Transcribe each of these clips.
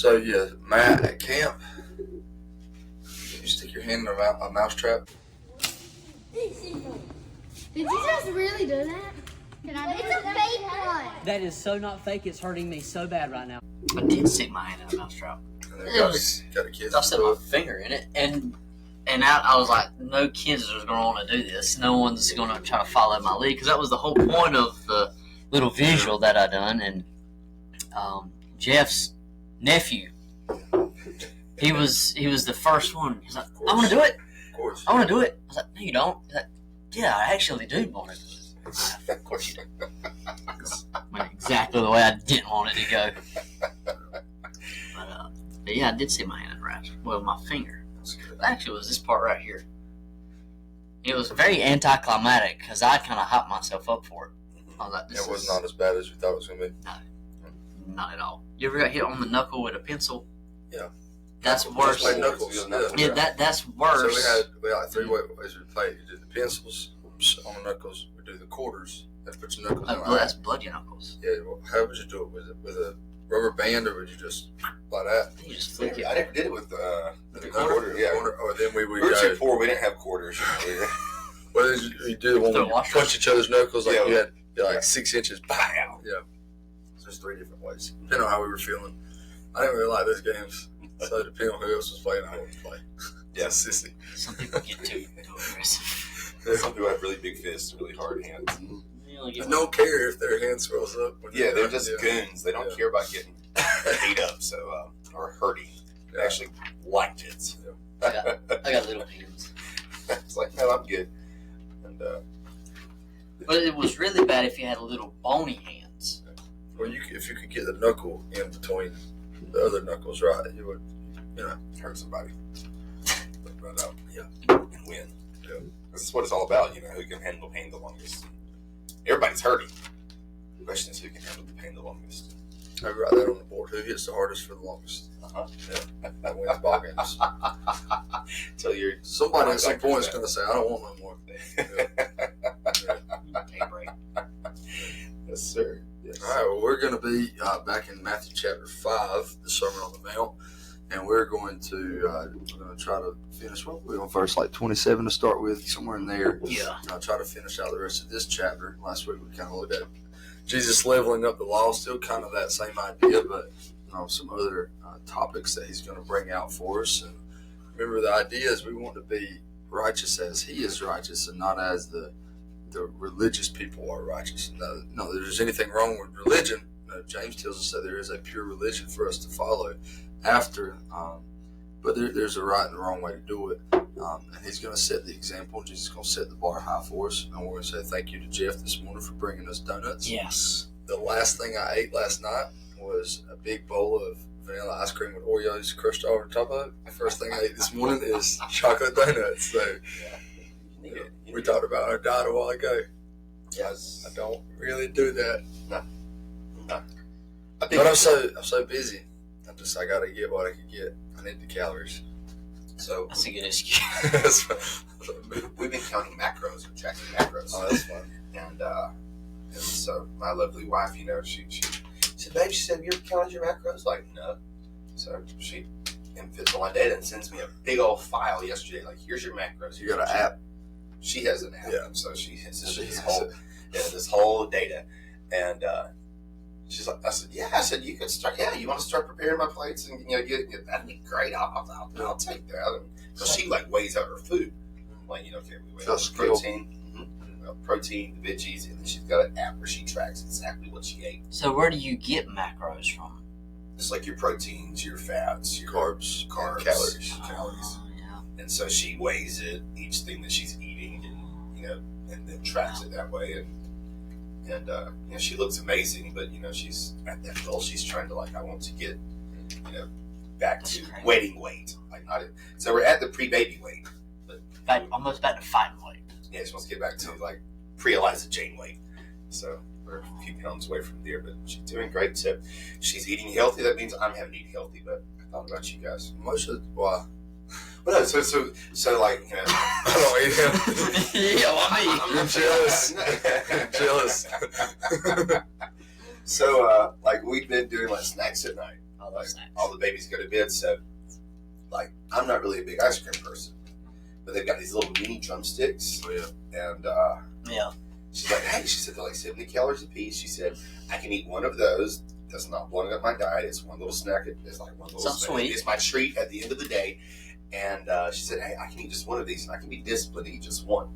So yeah, Matt at camp, you stick your hand in a mouse trap. Did you just really do that? It's a fake one. That is so not fake. It's hurting me so bad right now. I did stick my hand in a mousetrap. Got a kid. I stuck my finger in it, and I was like, no kids are going to want to do this. No one's going to try to follow my lead, because that was the whole point of the little visual that I done. And Jeff's nephew, he was the first one. He's like, I want to do it. Of course. I want to do it. I was like, no, you don't. He's like, yeah, I actually do want to do it. Of course you do. Went exactly the way I didn't want it to go. But yeah, I did see my hand in the wraps. Well, my finger. Actually, it was this part right here. It was very anticlimactic because I kind of hyped myself up for it. I was like, it was not as bad as we thought it was going to be. No, not at all. You ever got hit on the knuckle with a pencil? Yeah. That's worse. Play knuckles. Yeah, that's worse. So we had like 3 ways we played. You did the pencils on the knuckles. We do the quarters. And put your knuckles in. That's bloody knuckles. Yeah. Well, how would you do it? With a rubber band, or would you just like that? You just flick it. I never did it with the quarter. Yeah. Or then we would We were go. too poor. We didn't have quarters. Well, then you do the one where you punch each other's knuckles like you had like 6 inches. Bam. Yeah. So there's 3 different ways, depending on how we were feeling. I didn't really like those games, so depending on who else was playing, I wouldn't play. Yeah, Some people get too aggressive. Some people have really big fists, really hard hands. I don't care if their hand swells up. Yeah, they're just goons. They don't care about getting beat up, or hurting. They actually liked it. So. I got little hands. It's like, no, I'm good. And but it was really bad if you had little bony hands. Well, if you could get the knuckle in between the other knuckles, right, you would, hurt somebody. But, yeah, and win. Yeah, that's what it's all about. Who can handle pain the longest. Everybody's hurting. The question is who can handle the pain the longest. I write that on the board. Who hits the hardest for the longest? Yeah, that wins ball games. Somebody at some point is going to say, "I don't want no more." Take a break. Yes, sir. Yes. All right. Well, we're going to be back in Matthew chapter 5, the Sermon on the Mount, and we're going to try to finish. Well, we're on verse 27 to start with, somewhere in there. Yeah. I'll try to finish out the rest of this chapter. Last week we kind of looked at Jesus leveling up the law, still kind of that same idea, but some other topics that he's going to bring out for us. And remember, the idea is we want to be righteous as he is righteous, and not as the religious people are righteous. No, there's anything wrong with religion. James tells us that there is a pure religion for us to follow after, but there's a right and a wrong way to do it. And he's going to set the example. Jesus is going to set the bar high for us. And we're going to say thank you to Jeff this morning for bringing us donuts. Yes. The last thing I ate last night was a big bowl of vanilla ice cream with Oreos crushed over the top of it. The first thing I ate this morning is chocolate donuts. So we talked about our diet a while ago. Yes. I don't really do that. No. But I'm so busy. I got to get what I can get. I need the calories. So that's a good excuse. We've been counting macros, or tracking macros. Oh, that's fun. And so my lovely wife, she said, "Babe," she said, "Have you ever counted your macros?" Like, no. So she inputs all my data and sends me a big old file yesterday. Like, here's your macros. You got an app? She has an app. Yeah. So she has this whole data, and she's like, I said, "Yeah." I said, "You could start. Yeah, you want to start preparing my plates, and get that'd be great. I'll take that." So she weighs out her food. Okay, we weigh out the protein. Protein, the veggies, and then she's got an app where she tracks exactly what she ate. So where do you get macros from? It's like your proteins, your fats, your carbs, calories. Yeah. And so she weighs it, each thing that she's eating, and and then tracks it that way. And she looks amazing, but she's at that goal. She's trying to I want to get back to wedding weight. So we're at the pre-baby weight, but almost back to fighting weight. Yeah, she wants to get back to pre-Eliza Jane weight. So we're a few pounds away from there, but she's doing great. So she's eating healthy. That means I'm having to eat healthy. But I thought about you guys. Why? Well, no. So I don't eat healthy. Yeah, You're jealous. Jealous. So we've been doing snacks at night. All like, those snacks. all the babies go to bed. So, like, I'm not really a big ice cream person, but they've got these little mini drumsticks. Oh, yeah. And Yeah. she's like, hey, she said they're like 70 calories a piece. She said, I can eat one of those. That's not blowing up my diet. It's one little snack. It's like one little Something snack. sweet. It's my treat at the end of the day. And she said, hey, I can eat just one of these, and I can be disciplined to eat just one.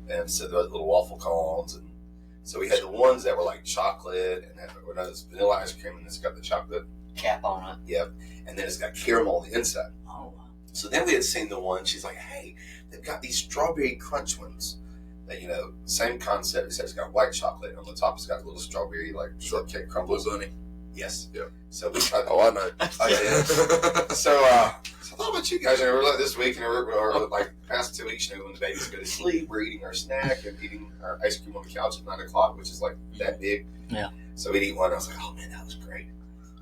And so those little waffle cones. And so we had the ones that were like chocolate, and then it's vanilla ice cream, and it's got the chocolate Cap on it. Yep. And then it's got caramel on the inside. Oh, wow. So then we had seen the one, she's like, hey, they've got these strawberry crunch ones. That, same concept, except it's got white chocolate. And on the top, it's got a little strawberry, like, shortcake crumble. Blue Bunny. Yes. Yeah. So we tried Oh, I know. Oh, yeah. So I thought about you guys. We're like this week, and we're like past 2 weeks, when the babies go to sleep, we're eating our snack and eating our ice cream on the couch at 9 o'clock, which is like that big. Yeah. So we'd eat one. I was like, oh, man, that was great. I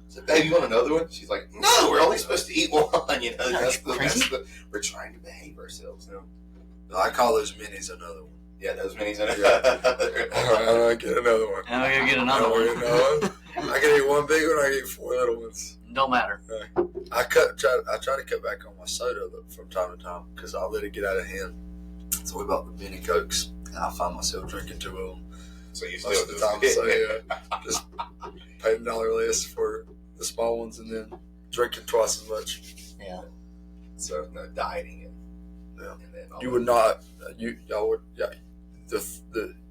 said, babe, you want another one? She's like, no, we're only supposed to eat one. We're trying to behave ourselves now. I call those minis another one. Yeah, those minis. All right, I'm going to get another one. Now we're going to get another We're one. gonna I can eat one big one, I can eat 4 little ones. Don't matter. I try to cut back on my soda from time to time because I'll let it get out of hand. So we bought the mini Cokes, and I find myself drinking 2 of them So you most still of do the time. So yeah, just pay $1 less for the small ones and then drinking twice as much. Yeah. So no dieting and Yeah. And then You would not. Y'all would. Yeah.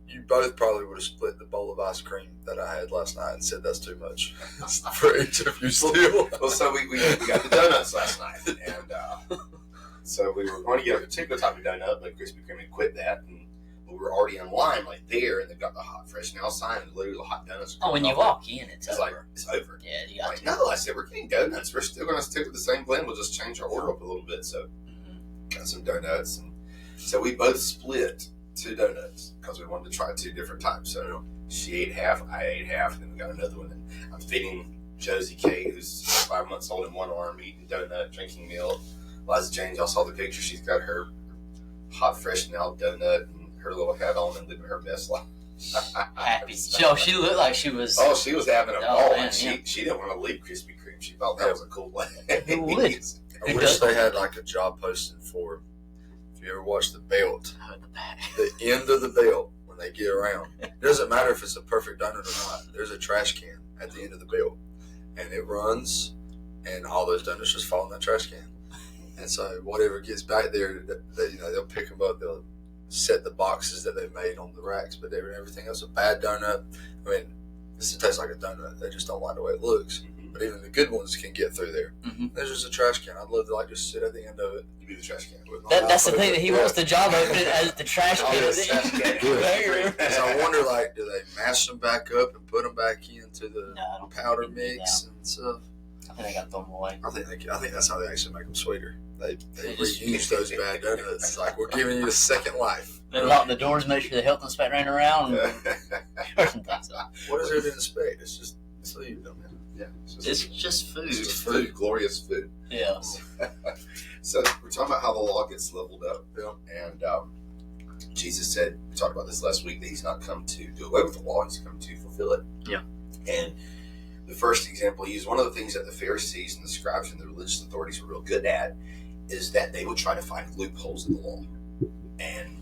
You both probably would have split the bowl of ice cream that I had last night and said that's too much for each of you still. Well, so we got the donuts last night, and so we were going to get a particular type of donut, like Krispy Kreme, and quit that. And we were already in line, like there, and they've got the hot fresh now sign, and literally the hot donuts. Oh, when you walk in, it's it's over. like it's over. Yeah, you got Like, to. no, I said we're getting donuts. We're still going to stick with the same blend. We'll just change our order up a little bit. So got some donuts, and so we both split 2 donuts because we wanted to try 2 different types. So she ate half, I ate half, and then we got another one. And I'm feeding Josie K, who's 5 months old, in one arm, eating donut, drinking milk. Liza Jane, y'all saw the picture. She's got her hot, fresh now donut and her little hat on and living her best life. Happy. She looked like she was. Oh, she was having a Oh, ball, man, and she didn't want to leave Krispy Kreme. She thought that was a cool way. Who would? I wish they had like a job posting for. If you ever watch the belt, Oh, the back. the end of the belt when they get around, it doesn't matter if it's a perfect donut or not. There's a trash can at the end of the belt, and it runs, and all those donuts just fall in that trash can. And so whatever gets back there, they'll pick them up. They'll set the boxes that they've made on the racks, but everything else, a bad donut. I mean, this tastes like a donut. They just don't like the way it looks. But even the good ones can get through there. Mhm. There's just a trash can. I'd love to just sit at the end of it. You be the trash can. With my That's the mouth thing open. that he wants the job open as the trash Oh, can. yes, trash can. So I wonder, do they mash them back up and put them back into the No, I don't think powder they can do mix and stuff? I think they got to throw them away. I think that's how they actually make them sweeter. They just- reuse those bad donuts. It's like we're giving you a second life. They lock the doors, make sure the health inspector ain't around. Or something. What is there to inspect? It's just food. Yeah, It's just food. It's just food, glorious food. Yeah. So we're talking about how the law gets leveled up. Yeah. And Jesus said, we talked about this last week, that he's not come to do away with the law, he's come to fulfill it. Yeah. And the first example he used, one of the things that the Pharisees and the scribes and the religious authorities were real good at, is that they would try to find loopholes in the law. And,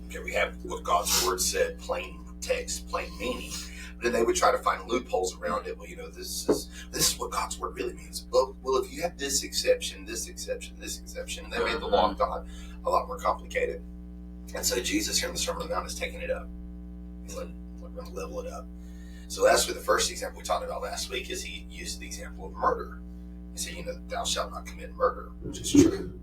okay, we have what God's word said, plain text, plain meaning. But then they would try to find loopholes around it. Well, this is what God's word really means. Well, if you have this exception, this exception, this exception, and they made the law of God a lot more complicated. And so Jesus here in the Sermon on the Mount is taking it up. He's like, we're going to level it up. So that's the first example we talked about last week, is he used the example of murder. He said, thou shalt not commit murder, which is true.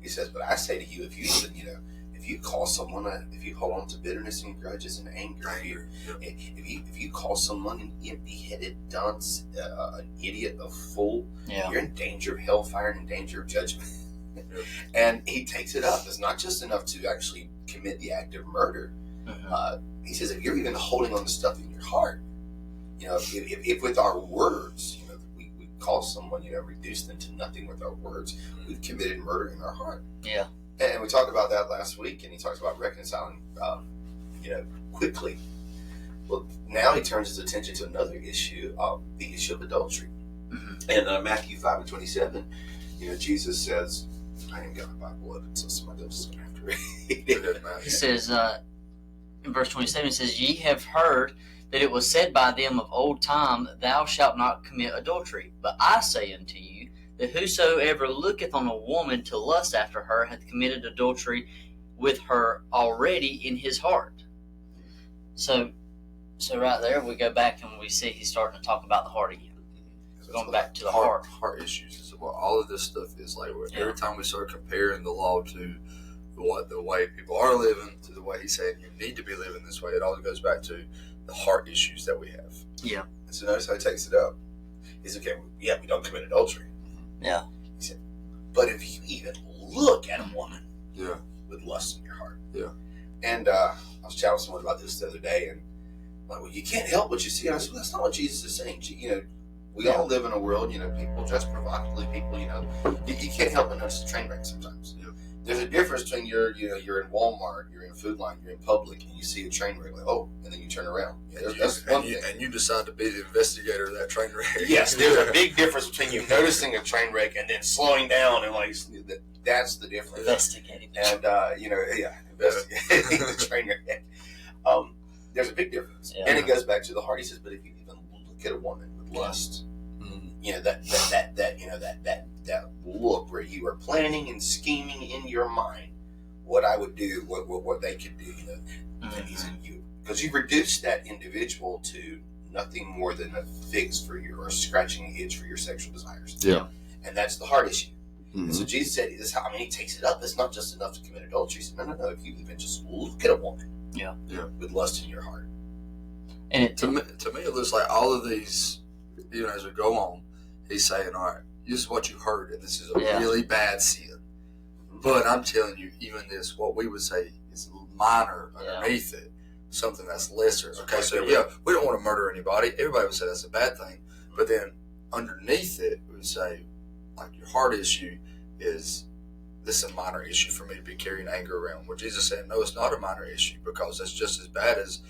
He says, but I say to you, if you call someone, if you hold on to bitterness and grudges and anger, if you call someone an empty-headed dunce, an idiot, a fool, you're in danger of hellfire and in danger of judgment. And he takes it up. It's not just enough to actually commit the act of murder. He says, if you're even holding on to stuff in your heart, if with our words, we call someone, reduce them to nothing with our words, we've committed murder in our heart. Yeah. And we talked about that last week, and he talks about reconciling, quickly. Well, now he turns his attention to another issue, the issue of adultery. And Matthew 5:27, Jesus says, I ain't got my Bible open, so somebody else is going to have to read it. It says, in verse 27, it says, Ye have heard that it was said by them of old time, Thou shalt not commit adultery. But I say unto you, that whosoever looketh on a woman to lust after her hath committed adultery with her already in his heart. So right there we go back and we see he's starting to talk about the heart again. Going back to the heart issues is what all of this stuff is like. Every time we start comparing the law to the way people are living to the way he's saying you need to be living this way, it always goes back to the heart issues that we have. Yeah. And so notice how he takes it up. He's okay. Yeah, we don't commit adultery. Yeah. He said, but if you even look at a woman, with lust in your heart, And I was chatting with someone about this the other day, and like, well, you can't help what you see. And I said, well, that's not what Jesus is saying. We all live in a world, people dress provocatively, people, you can't help but notice a train wreck sometimes. There's a difference between you're in Walmart, you're in Food Line, you're in public, and you see a train wreck, like, oh, and then you turn around. That's one thing. And you decide to be the investigator of that train wreck. Yes, there's a big difference between you noticing a train wreck and then slowing down and that's the difference. Investigating. And investigating the train wreck. There's a big difference, and it goes back to the heart. He says, but if you even look at a woman with lust, that look where you are planning and scheming in your mind what I would do, what they could do, and he's in you, because you've reduced that individual to nothing more than a fix for your, or scratching an itch for your sexual desires. And that's the heart issue. And so Jesus said, he takes it up. It's not just enough to commit adultery. He said, no. If you even just look at a woman, with lust in your heart, and to me, it looks like all of these, as we go on, he's saying, all right, this is what you heard, and this is a really bad sin. But I'm telling you, even this, what we would say is minor underneath it, something that's lesser. Okay, so we don't want to murder anybody. Everybody would say that's a bad thing. But then underneath it, we would say, like, your heart issue is, this is a minor issue for me to be carrying anger around. Where Jesus said, no, it's not a minor issue, because that's just as bad as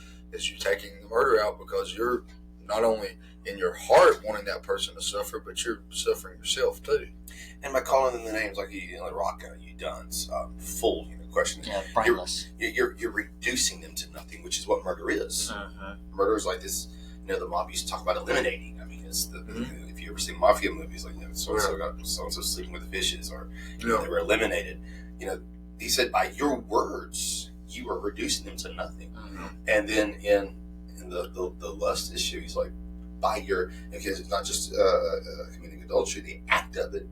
you taking the murder out, because you're not only in your heart wanting that person to suffer, but you're suffering yourself too. And by calling them the names like Rocco, you dunce, fool, question. Yeah, brainless. You're reducing them to nothing, which is what murder is. Murder is like this. The mob used to talk about eliminating. I mean, it's the if you ever see mafia movies, like so and so sleeping with the fishes, or they were eliminated. He said, by your words, you are reducing them to nothing. And then in the lust issue, he's like, because it's not just committing adultery, the act of it,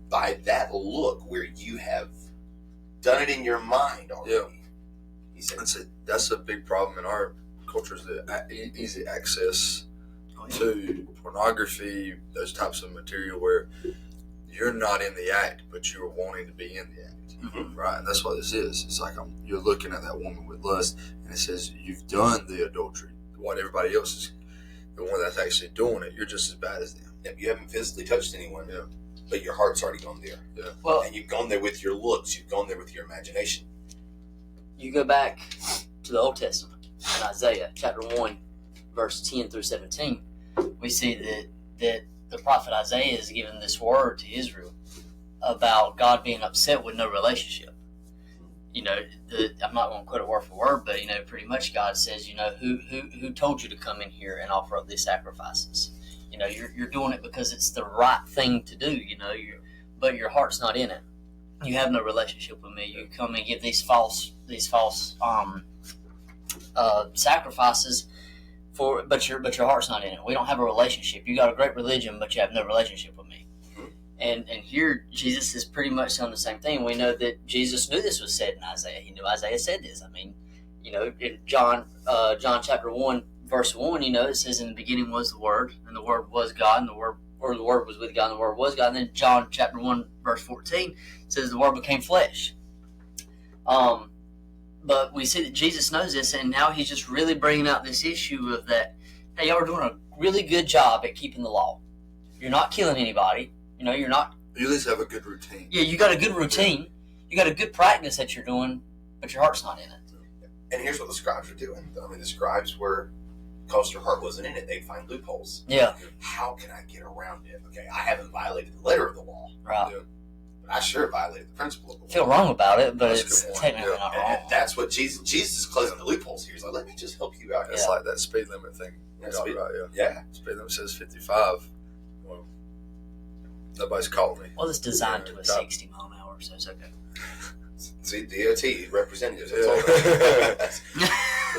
by that look where you have done it in your mind already. He said, that's a big problem in our culture, is the easy access to pornography, those types of material where you're not in the act, but you're wanting to be in the act, right? And that's what this is. It's like you're looking at that woman with lust, and it says you've done the adultery. What everybody else is, the one that's actually doing it, you're just as bad as them. You haven't physically touched anyone, but your heart's already gone there. Well, and you've gone there with your looks. You've gone there with your imagination. You go back to the Old Testament, in Isaiah chapter 1, verse 10 through 17. We see that the prophet Isaiah is giving this word to Israel about God being upset with no relationship. I'm not going to quote it word for word, but pretty much God says, who told you to come in here and offer up these sacrifices? You're doing it because it's the right thing to do. But your heart's not in it. You have no relationship with me. You come and give these false sacrifices but your heart's not in it. We don't have a relationship. You got a great religion, but you have no relationship with me. And here Jesus is pretty much saying the same thing. We know that Jesus knew this was said in Isaiah. He knew Isaiah said this. I mean, in John chapter 1, verse 1, it says, in the beginning was the Word, and the Word was God, and the Word was with God, and the Word was God. And then John chapter 1, verse 14 says the Word became flesh. But we see that Jesus knows this, and now he's just really bringing out this issue of that, hey, y'all are doing a really good job at keeping the law. You're not killing anybody. You're not... You at least have a good routine. Yeah, you got a good routine. You got a good practice that you're doing, but your heart's not in it. And here's what the scribes were doing. I mean, the scribes were because their heart wasn't in it, they'd find loopholes. Yeah. How can I get around it? Okay, I haven't violated the letter of the law, Right. Yeah. but I sure violated the principle of the law. I feel wrong about it, but That's a it's good point. technically Yeah. not wrong. And that's what Jesus is closing the loopholes here. He's like, let me just help you out. It's Yeah. like that speed limit thing. Yeah, we talked speed- about, Yeah. Speed limit says 55. Well, nobody's caught me. Well, it's designed to a Yeah. 60 mile an hour, so it's okay. See, DOT representatives. That's Yeah. all.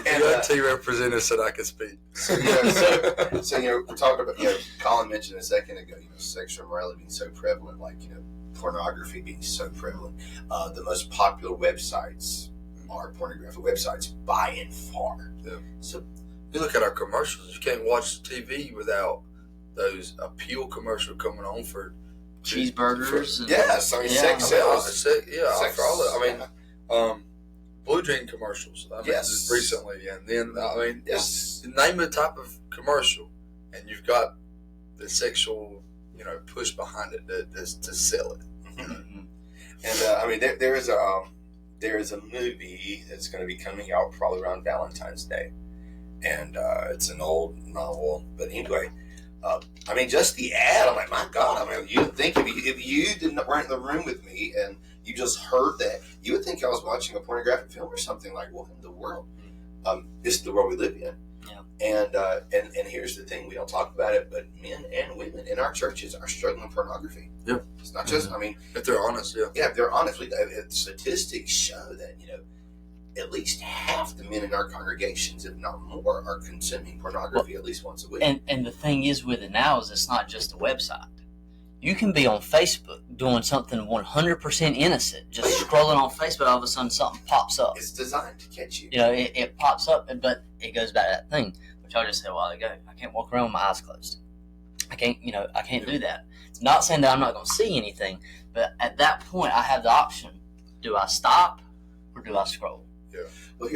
The And, DOT representative said I could speak. So we're talking about, Colin mentioned a second ago, sexual immorality being so prevalent, like, pornography being so prevalent. The most popular websites are pornographic websites by and far. Yeah. So, You look at our commercials. You can't watch TV without those appeal commercial coming on for Cheeseburgers. and- yes, I mean, Yeah. sex sells. Sex, Sex- for all that. Blue Dream commercials. Yes. Just recently, and then Yes. name a type of commercial, and you've got the sexual, push behind it to sell it. Mhm. And there is a movie that's going to be coming out probably around Valentine's Day, and it's an old novel. But anyway, just the ad. I'm like, my God! You'd think if you weren't in the room with me and you just heard that, you would think I was watching a pornographic film or something. Like, what in the world? This is the world we live in. Yeah. And here's the thing: we don't talk about it, but men and women in our churches are struggling with pornography. Yeah. It's not just. If they're honest, yeah. Yeah, if they're honest, statistics show that at least half the men in our congregations, if not more, are consuming pornography at least once a week. And the thing is with it now is it's not just a website. You can be on Facebook doing something 100% innocent, just scrolling on Facebook, all of a sudden something pops up. It's designed to catch you. It pops up, but it goes back to that thing, which I just said a while ago. I can't walk around with my eyes closed. I can't do that. It's not saying that I'm not going to see anything, but at that point, I have the option. Do I stop or do I scroll? Well,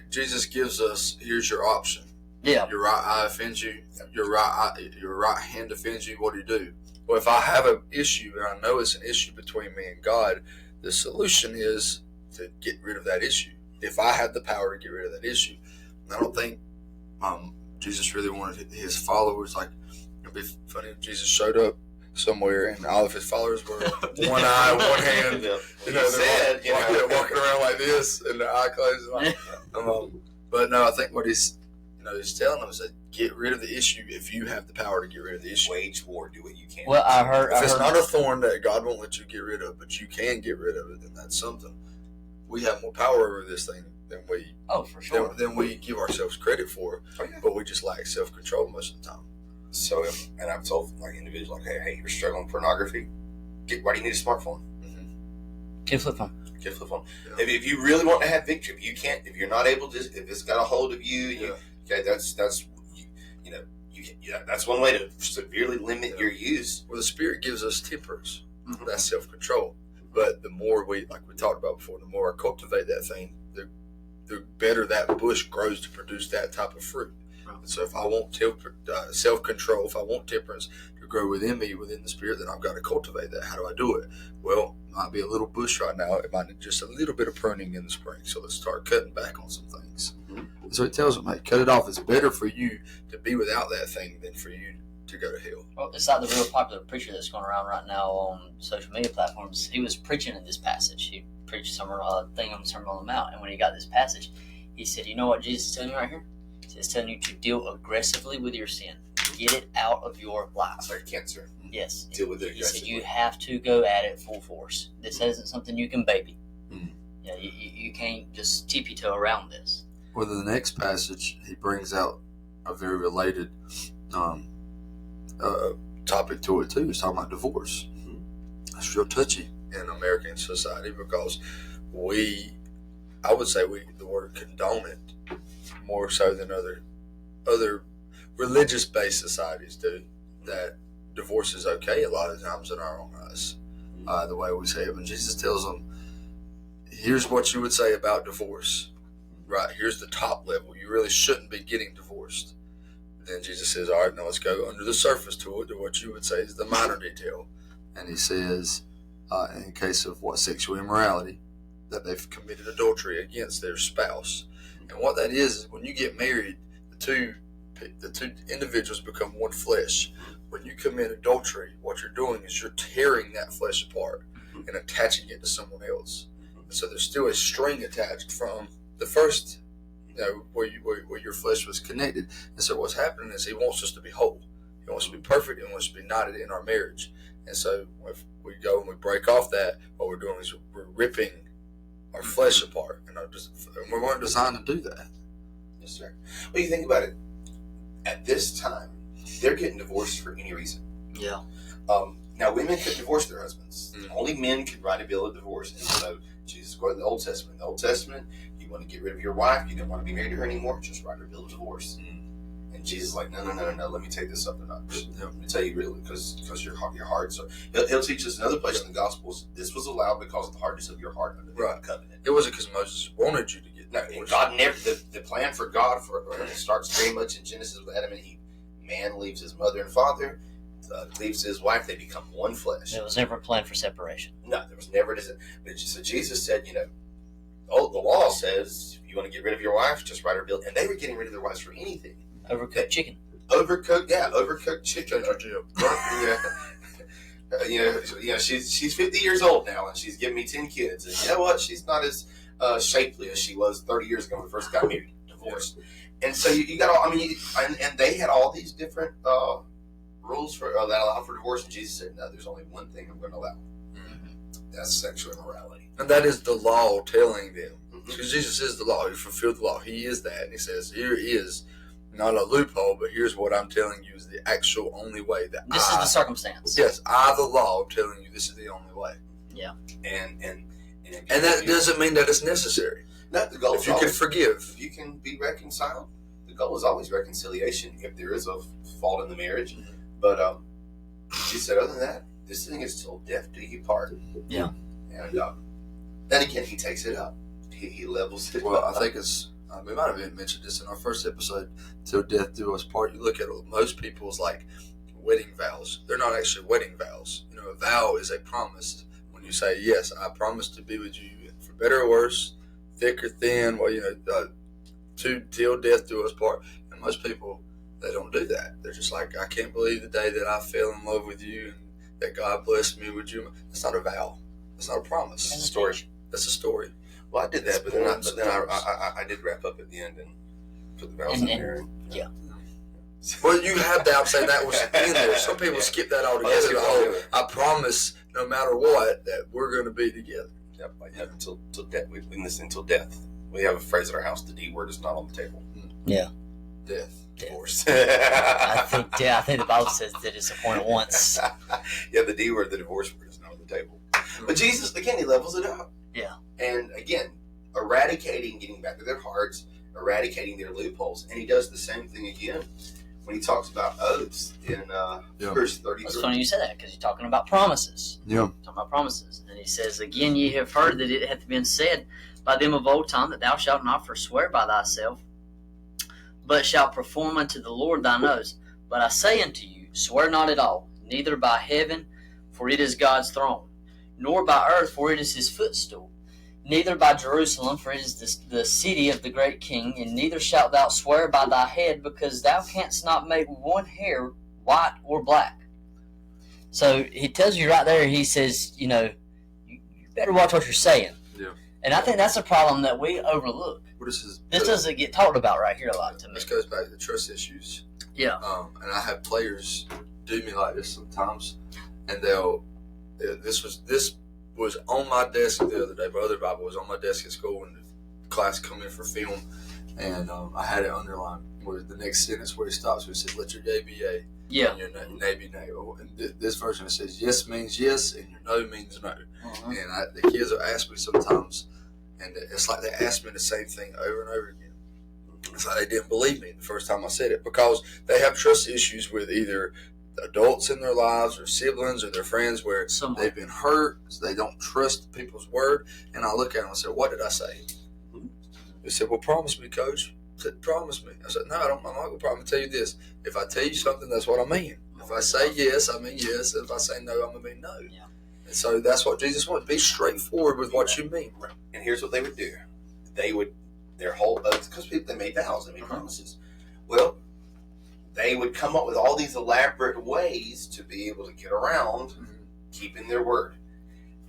Jesus gives us, here's your option. Yeah. Your right eye offends you. Your right hand offends you. What do you do? Well, if I have an issue and I know it's an issue between me and God, the solution is to get rid of that issue. If I had the power to get rid of that issue, I don't think Jesus really wanted his followers. Like, it'd be funny if Jesus showed up somewhere and all of his followers were one eye, one hand. They're walking around like this and their eye closed. Like, but no, I think what he's telling them is that get rid of the issue if you have the power to get rid of the issue. Wage war, do what you can. Well, I heard. If it's not a thorn that God won't let you get rid of, but you can get rid of it, then that's something. We have more power over this thing than we for sure. than we give ourselves credit for, but we just lack self-control most of the time. So, and I've told individuals, hey, you're struggling with pornography. Why do you need a smartphone? Get a flip phone. Get a flip phone. Yeah. If you really want to have victory, if you're not able to, if it's got a hold of you, that's one way to severely limit your use. Well, the Spirit gives us temperance. That's self-control. But the more we talked about before, the more I cultivate that thing, the better that bush grows to produce that type of fruit. Right. So if I want self-control, if I want temperance to grow within me, within the Spirit, then I've got to cultivate that. How do I do it? Well, it might be a little bush right now. It might need just a little bit of pruning in the spring. So let's start cutting back on some things. So it tells them, hey, cut it off. It's better for you to be without that thing than for you to go to hell. Well, it's like the real popular preacher that's going around right now on social media platforms. He was preaching in this passage. He preached thing on the Sermon on the Mount, and when he got this passage, he said, "You know what Jesus is telling you right here? He's telling you to deal aggressively with your sin. Get it out of your life. It's like cancer. Yes. Deal with it He said aggressively. you have to go at it full force. This isn't something you can baby. You can't just tippy-toe around this." Well, the next passage, he brings out a very related topic to it, too. He's talking about divorce. It's real touchy in American society because I would say the word condone it more so than other religious-based societies do, that divorce is okay a lot of times in our own eyes, the way we say it. When Jesus tells them, here's what you would say about divorce. Right, here's the top level. You really shouldn't be getting divorced. Then Jesus says, all right, now let's go under the surface to what you would say is the minor detail. And he says, in case of sexual immorality, that they've committed adultery against their spouse. And what that is when you get married, the two the two individuals become one flesh. When you commit adultery, what you're doing is you're tearing that flesh apart and attaching it to someone else. So there's still a string attached from the first, where your flesh was connected. And so what's happening is he wants us to be whole. He wants to be perfect. He wants to be united in our marriage. And so if we go and we break off that, what we're doing is we're ripping our flesh apart. And we weren't designed to do that. Yes, sir. Well, you think about it. At this time, they're getting divorced for any reason. Yeah. Now, women could divorce their husbands. Only men could write a bill of divorce. And so Jesus quoted the Old Testament. In the Old Testament, you want to get rid of your wife, you don't want to be married to her anymore, just write her a bill of divorce. And Jesus is like, no, let me take this up a notch. Let me tell you really, because your heart. So he'll teach us another place in the Gospels, this was allowed because of the hardness of your heart under the covenant. It wasn't because Moses wanted you to get no, and God never, the plan for God starts very much in Genesis with Adam and Eve. Man leaves his mother and father, leaves his wife, they become one flesh. There was never a plan for separation. No, there was never. So Jesus said, the law says, if you want to get rid of your wife, just write her a bill. And they were getting rid of their wives for anything. Overcooked chicken. Overcooked chicken. She's 50 years old now, and she's given me 10 kids. And you know what? She's not as shapely as she was 30 years ago when we first got married, divorced. And so you got all. And they had all these different rules for that allow for divorce. And Jesus said, no, there's only one thing I'm going to allow. That's sexual immorality. And that is the law telling them. Because Jesus is the law. He fulfilled the law. He is that. And he says, here is not a loophole, but here's what I'm telling you is the actual only way. This is the circumstance. Yes, the law, I'm telling you this is the only way. Yeah. And that doesn't mean that it's necessary. No, the goal if you can forgive. If you can be reconciled, the goal is always reconciliation if there is a fault in the marriage. But she said, other than that, this thing is till death do you part. Yeah. And then again, he takes it up. He levels it up. Well, I think it's, we might have even mentioned this in our first episode, till death do us part. You look at most people's wedding vows. They're not actually wedding vows. A vow is a promise. When you say, yes, I promise to be with you for better or worse, thick or thin, till death do us part. And most people, they don't do that. They're just like, I can't believe the day that I fell in love with you and that God blessed me with you. That's not a vow. That's not a promise. That's a story. That's a story. Well, I did that, but then I did wrap up at the end and put the vows in there. Yeah. Well, you have that. I'm saying that was in there. Some people skip that altogether. I promise, no matter what, that we're going to be together. Yep. Until death. We mean this until death. We have a phrase at our house: the D word is not on the table. Yeah. Death. Of course. I think the Bible says that it's appointed once. Yeah, the D word, the divorce word, is not on the table. But Jesus, again, he levels it up. Yeah. And again, getting back to their hearts, eradicating their loopholes. And he does the same thing again when he talks about oaths in verse 33. It's funny you said that because you're talking about promises. Yeah. Talking about promises. And he says, again, ye have heard that it hath been said by them of old time that thou shalt not forswear by thyself, but shalt perform unto the Lord thine oaths. But I say unto you, swear not at all, neither by heaven, for it is God's throne, nor by earth, for it is his footstool, neither by Jerusalem, for it is the city of the great king, and neither shalt thou swear by thy head, because thou canst not make one hair white or black. So he tells you right there, he says, you better watch what you're saying. Yeah. And I think that's a problem that we overlook. Well, this doesn't get talked about right here a lot to me. This goes back to trust issues. Yeah. And I have players do me like this sometimes, and this was on my desk the other day. My other Bible was on my desk at school when the class come in for film, and I had it underlined where the next sentence where he stops, where he says, "Let your yea be yea, and your nay be nay." And this version says, "Yes" means yes, and your no means no. Uh-huh. And the kids will ask me sometimes, and it's like they ask me the same thing over and over again. It's like they didn't believe me the first time I said it, because they have trust issues with either adults in their lives or siblings or their friends where they've been hurt, so they don't trust people's word. And I look at them and say, "What did I say?" They said, "Well, promise me, coach." I said, "Promise me." I said, "No, I'm not going to promise. Tell you this. If I tell you something, that's what I mean. If I say yes, I mean yes. If I say no, I'm going to mean no." Yeah. And so that's what Jesus wants. Be straightforward with what you mean. And here's what they would do. They would, their whole oaths, because they made vows, they made promises. Well, they would come up with all these elaborate ways to be able to get around keeping their word.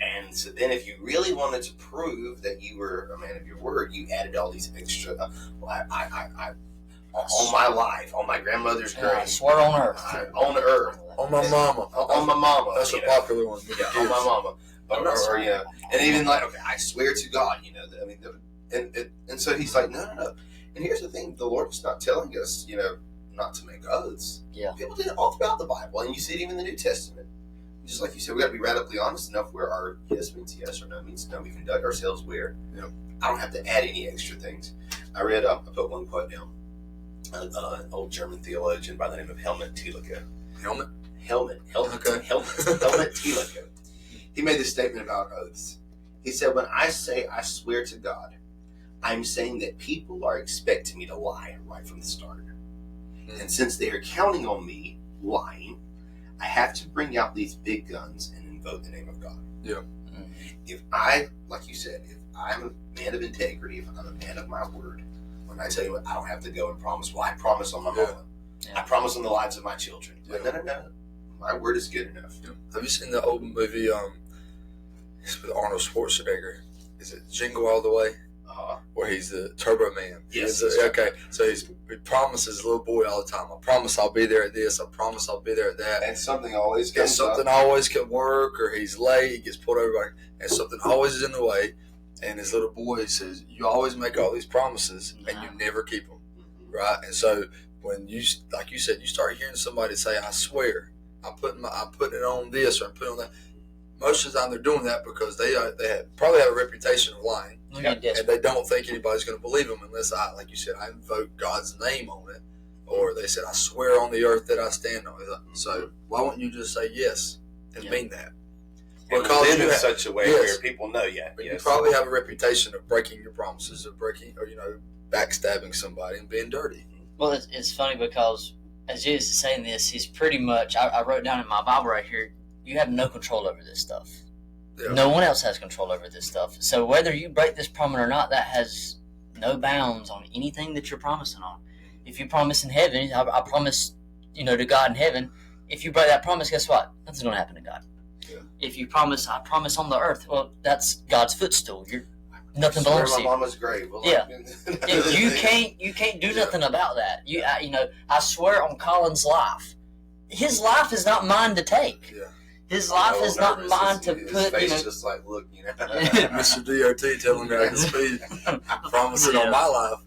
And so then if you really wanted to prove that you were a man of your word, you added all these extra, I on my life, on my grandmother's grave. I swear on earth. On earth. On my mama. On my mama. That's a popular one. Yeah, on my mama. Or, you know, and even like, okay, I swear to God, you know, I mean, and so he's like, no. And here's the thing, the Lord is not telling us, you know, not to make oaths. Yeah. People did it all throughout the Bible, and you see it even in the New Testament. Just like you said, we got to be radically honest enough where our yes means yes or no means no. We conduct ourselves where, you know, I don't have to add any extra things. I read, I put one quote down. An old German theologian by the name of Helmut Thielicke. Helmet. Okay. Helmut Thielicke. He made this statement about oaths. He said, when I say I swear to God, I'm saying that people are expecting me to lie right from the start. And since they are counting on me lying, I have to bring out these big guns and invoke the name of God. Yeah. If I, like you said, if I'm a man of integrity, if I'm a man of my word, when I tell you what, I don't have to go and promise. Well, I promise on my mama. Yeah. I promise on the lives of my children. But no. My word is good enough. Yeah. Have you seen the old movie, it's with Arnold Schwarzenegger? Is it Jingle All the Way? Where he's the Turbo Man. Yes. Okay, so he promises little boy all the time, I promise I'll be there at this, I promise I'll be there at that. And something always comes something always can work, or he's late, he gets pulled over, and something always is in the way. And his little boy says, you always make all these promises, and you never keep them, right? And so when you, like you said, you start hearing somebody say, I swear, I'm putting it on this, or I'm putting on that. Most of the time they're doing that because they probably have a reputation of lying, and they don't think anybody's going to believe them unless like you said, I invoke God's name on it, or they said, I swear on the earth that I stand on it. So why wouldn't you just say yes and mean that? Because live in such a way where people know you. You probably have a reputation of breaking your promises, of breaking, or backstabbing somebody and being dirty. Well, it's funny because as Jesus is saying this, he's pretty much, I wrote down in my Bible right here, you have no control over this stuff. Yeah. No one else has control over this stuff. So whether you break this promise or not, that has no bounds on anything that you're promising on. If you promise in heaven, I promise, to God in heaven, if you break that promise, guess what? Nothing's going to happen to God. Yeah. If you promise, I promise on the earth, well, that's God's footstool. Nothing belongs to you. My mama's grave. Well, yeah. You can't do nothing about that. I swear on Colin's life. His life is not mine to take. Yeah. His life is not mine to put. His face just like, look, Mr. DRT telling me I can speak, promising on my life.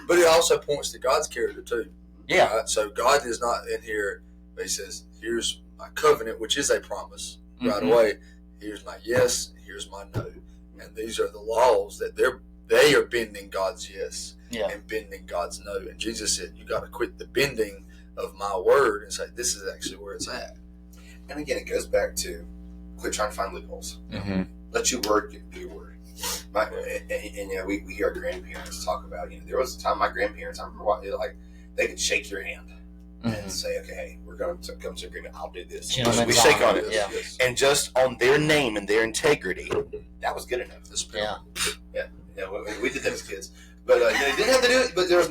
But it also points to God's character too. Yeah. Right? So God is not in here. He says, "Here's my covenant, which is a promise." Right away, here's my yes, here's my no, and these are the laws that they are bending God's yes and bending God's no. And Jesus said, "You got to quit the bending of my word and say this is actually where it's at." And again, it goes back to quit trying to find loopholes. Mm-hmm. Let your word be your word. We hear our grandparents talk about. There was a time my grandparents, I remember, they could shake your hand and say, "Okay, hey, we're going to come to agreement. I'll do this." We shake on it, and just on their name and their integrity, that was good enough. We did that as kids. But you didn't have to do it. But there was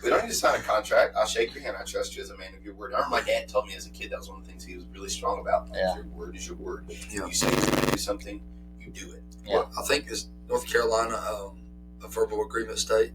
we don't need to sign a contract. I'll shake your hand. I trust you as a man of your word. I remember my dad told me as a kid that was one of the things he was really strong about. Your word is your word. Yeah. You say you're going to do something, you do it. Yeah. Well, I think is North Carolina a verbal agreement state.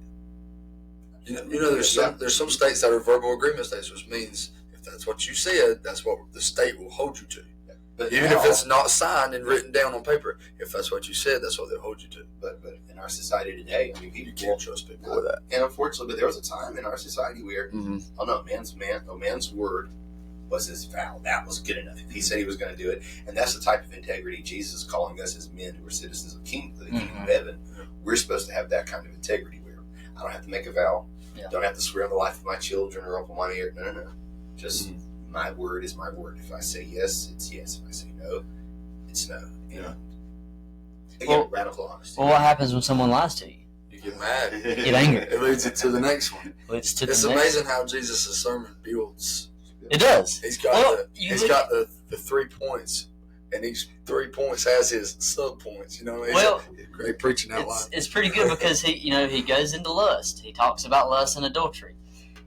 There's some states that are verbal agreement states, which means if that's what you said, that's what the state will hold you to. Yeah. But even if it's not signed and written down on paper, if that's what you said, that's what they'll hold you to. But in our society today, you can't trust people with that. And unfortunately, but there was a time in our society where, a man's word was his vow. That was good enough. If he said he was going to do it, and that's the type of integrity Jesus is calling us as men who are citizens of the kingdom of heaven. We're supposed to have that kind of integrity where I don't have to make a vow. Don't have to swear on the life of my children or open my ear. No. Just my word is my word. If I say yes, it's yes. If I say no, it's no. Again, radical honesty. Well, what happens when someone lies to you? You get mad. You get angry. It leads you to the next one. It's amazing how Jesus' sermon builds. It does. He's got the 3 points, and each 3 points has his sub points. He's great preaching out loud. It's pretty good because he goes into lust. He talks about lust and adultery,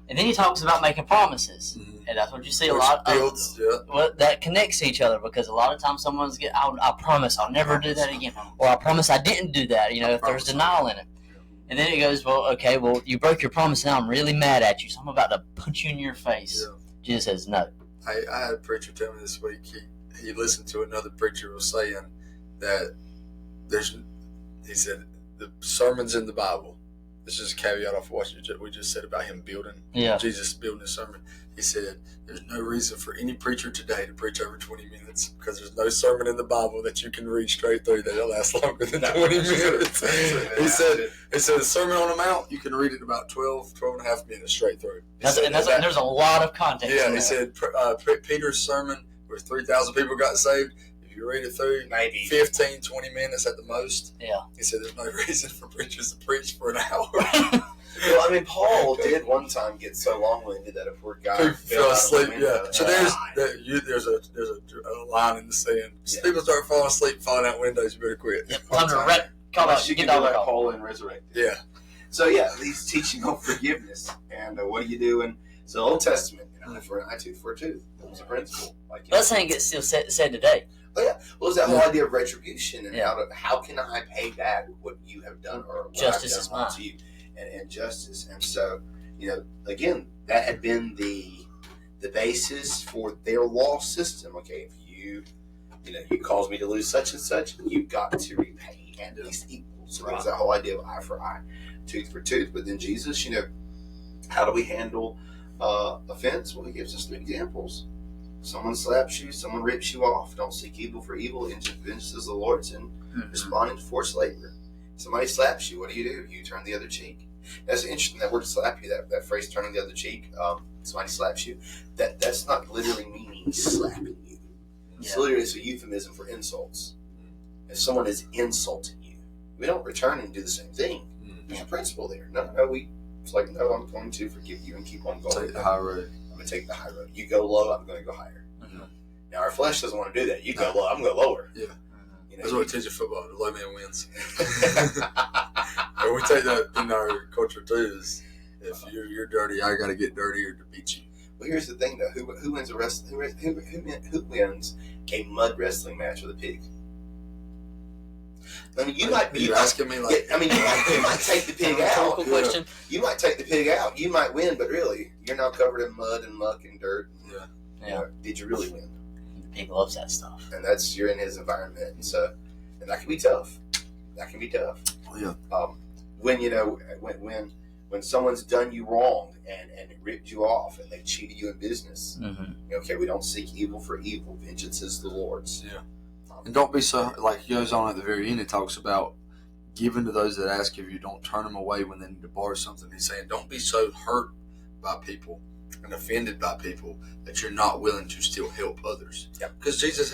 and then he talks about making promises. Mm-hmm. And that's what you see a lot of. Well, that connects each other, because a lot of times someone's I promise I'll never do that again, or I promise I didn't do that. If there's denial in it, and then it goes, well, okay, well, you broke your promise, and I'm really mad at you, so I'm about to punch you in your face. Yeah. Jesus says no. I had a preacher tell me this week. He listened to another preacher was saying that he said the sermons in the Bible. This is a caveat off what we just said about him building. Yeah. Jesus building his sermon. He said, there's no reason for any preacher today to preach over 20 minutes, because there's no sermon in the Bible that you can read straight through that'll last longer than 20 minutes. He said the Sermon on the Mount, you can read it about 12 and a half minutes straight through. And there's a lot of context. Yeah, he said Peter's sermon where 3,000 people got saved, if you read it through, maybe 15, 20 minutes at the most. Yeah. He said there's no reason for preachers to preach for an hour. Well, I mean, Paul did one time get so long-winded that a poor guy fell asleep. Yeah. So there's a line in the sand. Yeah. People start falling asleep, falling out windows. You better quit. Yep. You can do like Paul and resurrect. Yeah. So he's teaching on forgiveness, and what are you doing? So Old Testament, eye for an eye, tooth for a tooth. That was a principle. That saying gets still said today. Oh yeah. Well, it's that whole idea of retribution and how can I pay back what you have done or what justice I've done to you. And justice, and so again, that had been the basis for their law system. Okay, if you cause me to lose such and such, you've got to repay and at least equal. So there's that whole idea of eye for eye, tooth for tooth. But then Jesus, how do we handle offense? Well, he gives us 3 examples. Someone slaps you, someone rips you off. Don't seek evil for evil. Vengeance is the Lord's, and responding to forced labor. Somebody slaps you, what do? You turn the other cheek. That's interesting, that word slap you, that phrase turning the other cheek. Somebody slaps you. That's not literally meaning slapping you. It's literally a euphemism for insults. If someone is insulting you, we don't return and do the same thing. There's a principle there. No, it's like, no, I'm going to forgive you and keep on going. Take the high road. I'm going to take the high road. You go low, I'm going to go higher. Now, our flesh doesn't want to do that. You go low, I'm going to go lower. Yeah. That's what we teach in football. The low man wins. And we take that in our culture too. Is if you're dirty, I got to get dirtier to beat you. Well, here's the thing though: who wins a who wins a mud wrestling match with a pig? I mean, you're asking me like. You might take the pig out. Question. You might take the pig out. You might win, but really, you're now covered in mud and muck and dirt. Yeah. Did you really win? The pig loves that stuff. And you're in his environment, and that can be tough. Oh, yeah. When someone's done you wrong and ripped you off and they cheated you in business, okay, we don't seek evil for evil. Vengeance is the Lord's. Yeah. And don't be so, like he goes on at the very end, it talks about giving to those that ask of you, don't turn them away when they need to borrow something. He's saying don't be so hurt by people and offended by people that you're not willing to still help others. Yeah. Because Jesus,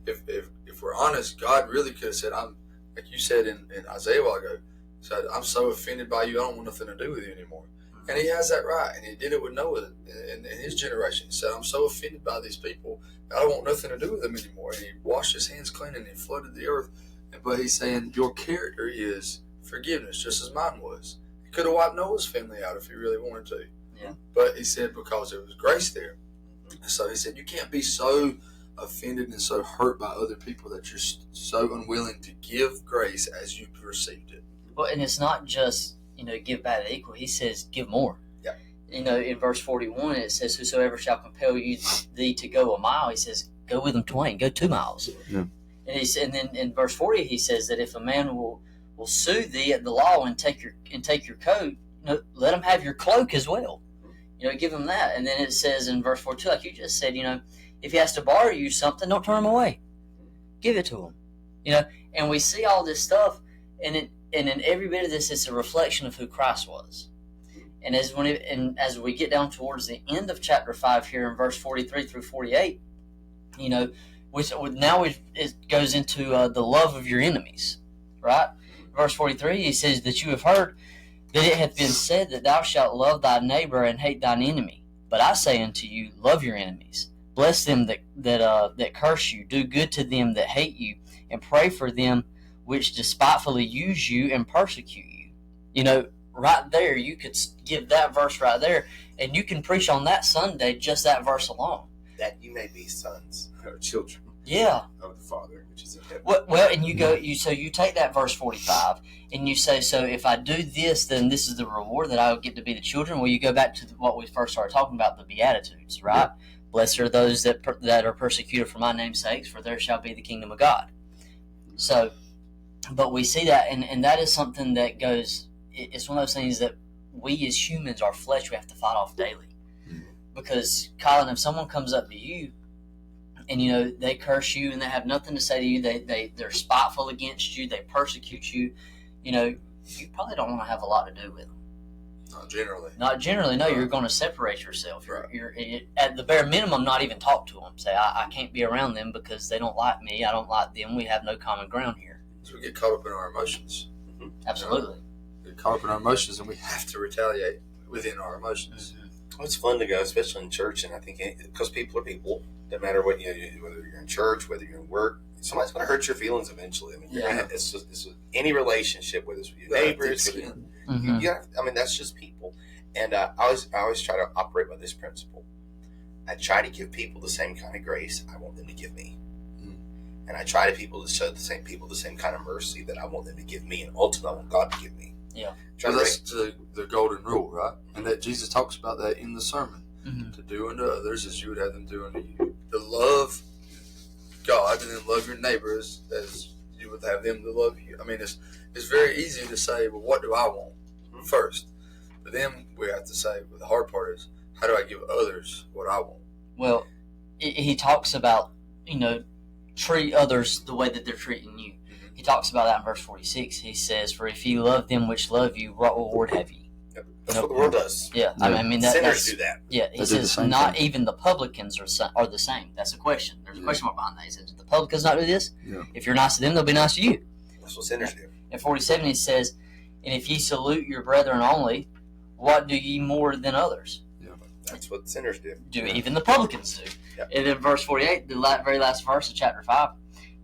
if we're honest, God really could have said, I'm, like you said in Isaiah a while ago, said, I'm so offended by you, I don't want nothing to do with you anymore. And he has that right, and he did it with Noah in his generation. He said, I'm so offended by these people, I don't want nothing to do with them anymore. And he washed his hands clean and he flooded the earth. But he's saying, your character is forgiveness, just as mine was. He could have wiped Noah's family out if he really wanted to. Yeah. But he said, because there was grace there. So he said, you can't be so offended and so hurt by other people that you're so unwilling to give grace as you've received it. Well, and it's not just, give back to equal. He says, give more. Yeah. In verse 41, it says, whosoever shall compel thee to go a mile, he says, go with them twain, go 2 miles. Yeah. And then in verse 40, he says that if a man will sue thee at the law and take your coat, let him have your cloak as well. Give him that. And then it says in verse 42, like you just said, if he has to borrow you something, don't turn him away. Give it to him. And we see all this stuff, and in every bit of this, it's a reflection of who Christ was. And as we get down towards the end of chapter 5 here in verse 43 through 48, it goes into the love of your enemies, right? Verse 43, he says that you have heard that it hath been said that thou shalt love thy neighbor and hate thine enemy. But I say unto you, love your enemies. Bless them that curse you. Do good to them that hate you. And pray for them which despitefully use you and persecute you. right there, you could give that verse right there, and you can preach on that Sunday just that verse alone. That you may be sons or children. Yeah. Of the Father, which is in heaven. Well, and you take that verse 45, and you say, so if I do this, then this is the reward that I will get to be the children. Well, you go back to what we first started talking about, the Beatitudes, right? Yeah. Blessed are those that are persecuted for my name's sake, for there shall be the kingdom of God. So, but we see that, and that is something that goes, it's one of those things that we as humans, our flesh, we have to fight off daily. Because, Colin, if someone comes up to you and, they curse you and they have nothing to say to you, they're spiteful against you, they persecute you, you probably don't want to have a lot to do with them. Not generally, no. You're going to separate yourself. You're at the bare minimum, not even talk to them. Say, I can't be around them because they don't like me. I don't like them. We have no common ground here. So we get caught up in our emotions. Mm-hmm. Absolutely. We get caught up in our emotions, and we have to retaliate within our emotions. Mm-hmm. Well, it's fun to go, especially in church, and I think because people are people. No matter what, whether you're in church, whether you're in work, somebody's going to hurt your feelings eventually. I mean, it's any relationship, whether it's with your neighbors. That's just people. And I always try to operate by this principle. I try to give people the same kind of grace I want them to give me. Mm-hmm. And I try to show the same people the same kind of mercy that I want them to give me, and ultimately I want God to give me. Yeah. So that's the golden rule, right? And that Jesus talks about that in the sermon. Mm-hmm. To do unto others as you would have them do unto you. To love God and then love your neighbors as you would have them to love you. I mean, it's very easy to say, well, what do I want first? But then we have to say, well, the hard part is, how do I give others what I want? Well, he talks about, treat others the way that they're treating you. Mm-hmm. He talks about that in verse 46. He says, for if you love them which love you, what reward have you? That's what the world does. Yeah, I mean sinners do that. Yeah, he says not even the publicans are the same. That's a question. There's a question mark behind that. He says, do the publicans not do this? Yeah. If you're nice to them, they'll be nice to you. That's what sinners do. In 47, he says, and if ye salute your brethren only, what do ye more than others? Yeah, that's what sinners do. Do even the publicans do. Yeah. And then verse 48, the very last verse of chapter 5,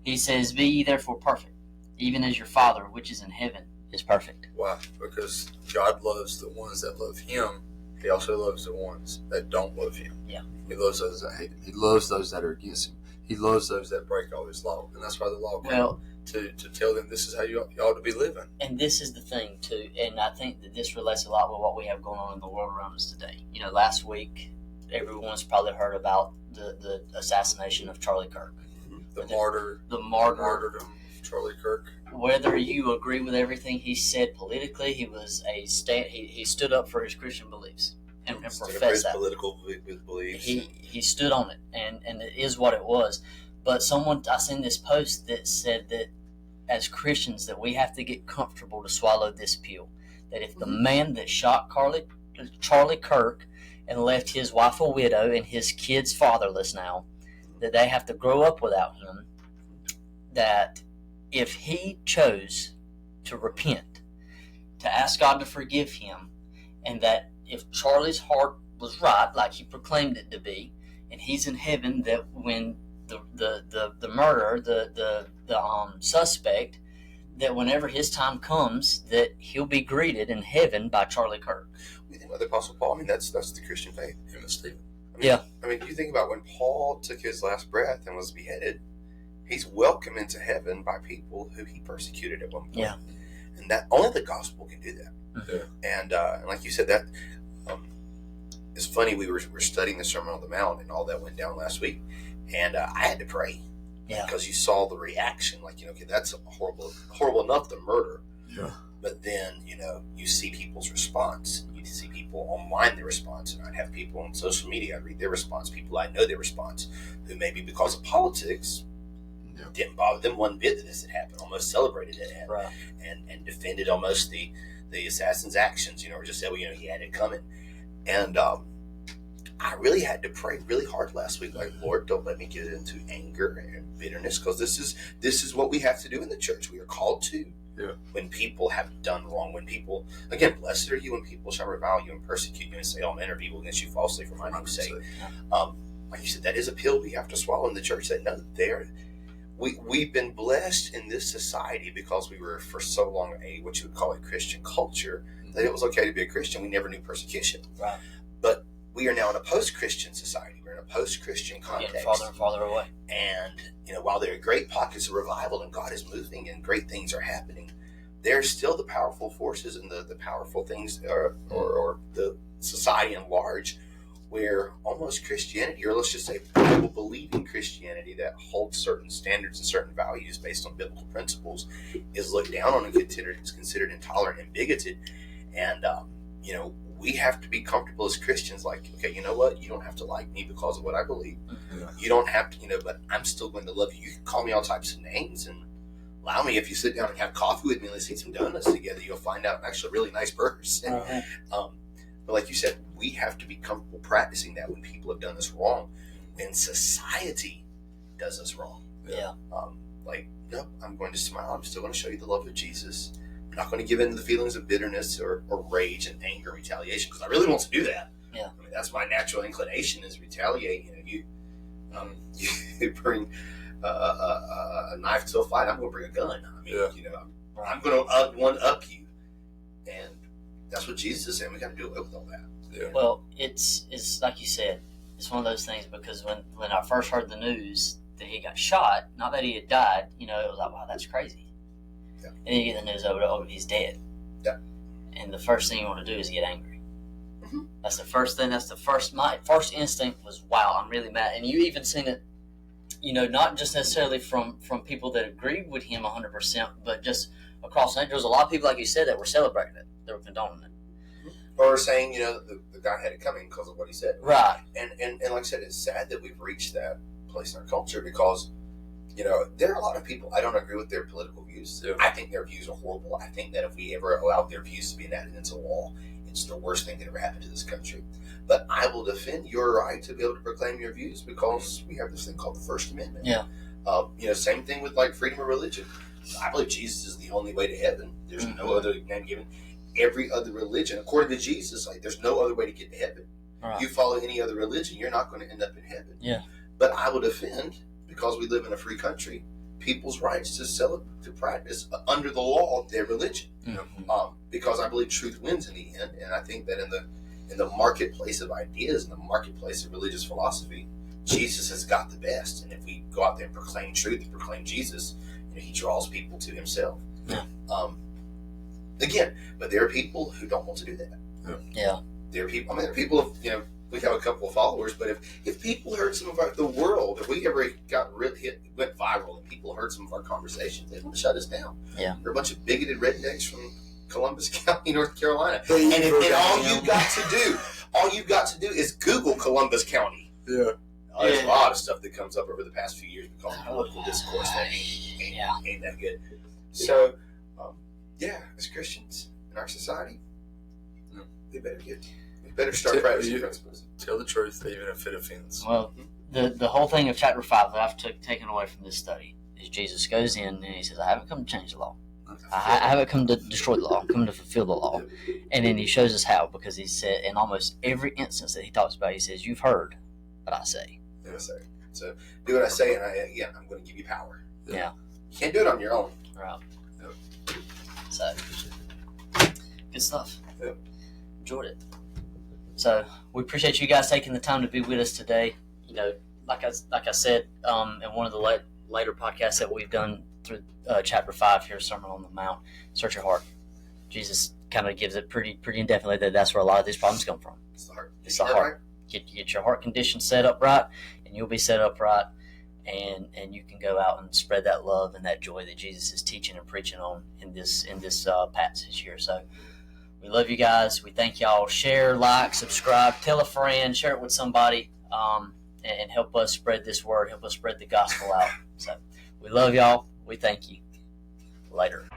he says, be ye therefore perfect, even as your Father which is in heaven is perfect. Why? Because God loves the ones that love Him. He also loves the ones that don't love Him. Yeah. He loves those that hate Him. He loves those that are against Him. He loves those that break all His law. And that's why the law came to tell them this is how you ought to be living. And this is the thing, too. And I think that this relates a lot with what we have going on in the world around us today. Last week, everyone's probably heard about the assassination of Charlie Kirk. The martyrdom of Charlie Kirk. Whether you agree with everything he said politically, he stood up for his Christian beliefs and professed that. Political beliefs. He stood on it, and it is what it was. But I seen this post that said that as Christians that we have to get comfortable to swallow this pill. That if the man that shot Charlie Kirk and left his wife a widow and his kids fatherless now, that they have to grow up without him, that if he chose to repent, to ask God to forgive him, and that if Charlie's heart was right, like he proclaimed it to be, and he's in heaven, that when the murderer, the suspect, that whenever his time comes, that he'll be greeted in heaven by Charlie Kirk. We think about the Apostle Paul. I mean, that's the Christian faith. Him and Stephen. I mean, you think about when Paul took his last breath and was beheaded. He's welcomed into heaven by people who he persecuted at one point. Yeah. And that only the gospel can do that. Mm-hmm. And like you said, that it's funny. We were studying the Sermon on the Mount, and all that went down last week. And I had to pray. Yeah. Because you saw the reaction. Like, okay, that's horrible enough, the murder. Yeah. But then, you see people's response. You see people online, their response. And I'd have people on social media, I'd read their response. People I know their response, who maybe because of politics, didn't bother them one bit that this had happened, almost celebrated it, right. and defended almost the assassin's actions, or just said, he had it coming. And I really had to pray really hard last week, like, Lord, don't let me get into anger and bitterness, because this is what we have to do in the church. We are called to. Yeah. When people have done wrong, when people, again, blessed are you when people shall revile you and persecute you and say all manner of evil against you falsely for my name's sake. Like you said, that is a pill we have to swallow in the church. That we've been blessed in this society because we were for so long what you would call a Christian culture, that it was okay to be a Christian. We never knew persecution. Right. But we are now in a post-Christian society. We're in a post-Christian context. Getting farther and farther away. And, while there are great pockets of revival and God is moving and great things are happening, there's still the powerful forces and the powerful things or the society at large where almost Christianity, or let's just say Bible-believing Christianity that holds certain standards and certain values based on biblical principles, is looked down on and considered intolerant and bigoted. And, we have to be comfortable as Christians, like, okay, you know what? You don't have to like me because of what I believe. You don't have to, but I'm still going to love you. You can call me all types of names and allow me, if you sit down and have coffee with me, let's eat some donuts together, you'll find out I'm actually a really nice person. But like you said, we have to be comfortable practicing that when people have done us wrong, when society does us wrong. Yeah. No, I'm going to smile. I'm still going to show you the love of Jesus. I'm not going to give in to the feelings of bitterness or rage and anger and retaliation, because I really want to do that. Yeah. I mean, that's my natural inclination, is retaliate. You bring a knife to a fight, I'm going to bring a gun. I mean, I'm going to one-up you. And that's what Jesus is saying. We got to do away with all that. Yeah. Well, it's like you said, it's one of those things, because when I first heard the news that he got shot, not that he had died, it was like, wow, that's crazy. Yeah. And then you get the news over, he's dead. Yeah. And the first thing you want to do is get angry. Mm-hmm. That's the first thing. My first instinct was, wow, I'm really mad. And you even seen it, not just necessarily from people that agreed with him 100%, but just across the night. There was a lot of people, like you said, that were celebrating it. They were condoning it. Or saying, the guy had it coming because of what he said. Right. And like I said, it's sad that we've reached that place in our culture, because, there are a lot of people, I don't agree with their political views. Yeah. I think their views are horrible. I think that if we ever allowed their views to be enacted into law, it's the worst thing that ever happened to this country. But I will defend your right to be able to proclaim your views, because we have this thing called the First Amendment. Yeah. Same thing with freedom of religion. I believe Jesus is the only way to heaven. There's no other name given. Every other religion, according to Jesus, there's no other way to get to heaven. Right. You follow any other religion, you're not going to end up in heaven. Yeah. But I will defend, because we live in a free country, people's rights to practice under the law their religion. Mm-hmm. Because I believe truth wins in the end, and I think that in the marketplace of ideas, in the marketplace of religious philosophy, Jesus has got the best. And if we go out there and proclaim truth and proclaim Jesus, he draws people to himself. Yeah. Again, but there are people who don't want to do that. Yeah. There are people. There are people of, we have a couple of followers, but if people heard some of the world, if we ever went viral and people heard some of our conversations, they want to shut us down. Yeah. We're a bunch of bigoted rednecks from Columbus County, North Carolina. And all you've got to do is Google Columbus County. Yeah. There's a lot of stuff that comes up over the past few years because of political discourse that ain't that good. So, as Christians in our society, we better start practicing principles. Tell the truth, even if it offends. Well, the whole thing of chapter 5 that I've taken away from this study is Jesus goes in and he says, I haven't come to change the law. I haven't come to destroy the law. I'm coming to fulfill the law. And then he shows us how, because he said in almost every instance that he talks about, he says, you've heard what I say. So do what I say, and I'm going to give you power. Yeah. You can't do it on your own. Right. Yep. So, good stuff. Yep. Enjoyed it. So we appreciate you guys taking the time to be with us today. Like I said, in one of the later podcasts that we've done through chapter 5 here, Sermon on the Mount, search your heart. Jesus kind of gives it pretty indefinitely that's where a lot of these problems come from. It's the heart. It's the heart. Get your heart condition set up right, and you'll be set up right, and you can go out and spread that love and that joy that Jesus is teaching and preaching on in this passage here. So we love you guys. We thank y'all. Share, like, subscribe, tell a friend, share it with somebody, and help us spread this word. Help us spread the gospel out. So we love y'all. We thank you. Later.